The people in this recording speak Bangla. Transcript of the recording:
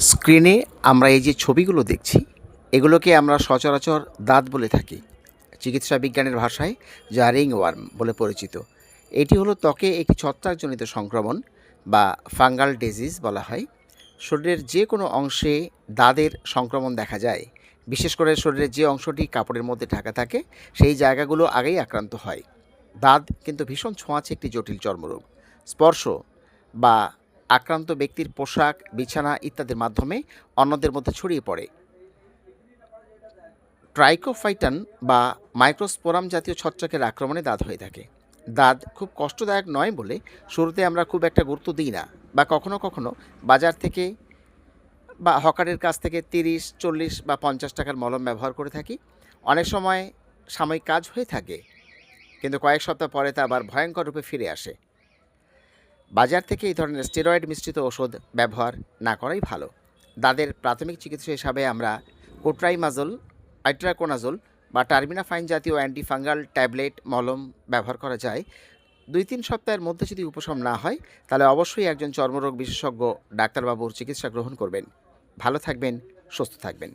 স্ক্রিনে আমরা এই যে ছবিগুলো দেখছি, এগুলোকে আমরা সচরাচর দাঁত বলে থাকি। চিকিৎসা বিজ্ঞানের ভাষায় যা রিংওয়ার্ম বলে পরিচিত। এটি হলো ত্বকে একটি ছত্রাকজনিত সংক্রমণ বা ফাঙ্গাল ডিজিজ বলা হয়। শরীরের যে কোনো অংশে দাঁতের সংক্রমণ দেখা যায়। বিশেষ করে শরীরের যে অংশটি কাপড়ের মধ্যে ঢাকা থাকে, সেই জায়গাগুলো আগেই আক্রান্ত হয়। দাঁত কিন্তু ভীষণ ছোঁয়াচে একটি জটিল চর্মরোগ। স্পর্শ বা আক্রান্ত ব্যক্তির পোশাক, বিছানা ইত্যাদির মাধ্যমে অন্যদের মধ্যে ছড়িয়ে পড়ে। ট্রাইকোফাইটান বা মাইক্রোস্পোরাম জাতীয় ছত্রাকের আক্রমণে দাঁত হয়ে থাকে। দাঁত খুব কষ্টদায়ক নয় বলে শুরুতে আমরা খুব একটা গুরুত্ব দিই না, বা কখনো কখনো বাজার থেকে বা হকারের কাছ থেকে 30, 40 বা 50 টাকার মলম ব্যবহার করে থাকি। অনেক সময় সাময়িক কাজ হয়ে থাকে, কিন্তু কয়েক সপ্তাহ পরে তা আবার ভয়ঙ্কর রূপে ফিরে আসে। বাজার থেকে এই ধরনের স্টেরয়েড মিশ্রিত ওষুধ ব্যবহার না করাই ভালো। দাঁতের প্রাথমিক চিকিৎসা হিসাবে আমরা কোট্রাইমাজোল, আইট্রাকোনাজোল বা টার্মিনাফাইন জাতীয় অ্যান্টিফাঙ্গাল ট্যাবলেট মলম ব্যবহার করা যায়। 2-3 সপ্তাহের মধ্যে যদি উপশম না হয়, তাহলে অবশ্যই একজন চর্মরোগ বিশেষজ্ঞ ডাক্তারবাবুর চিকিৎসা গ্রহণ করবেন। ভালো থাকবেন, সুস্থ থাকবেন।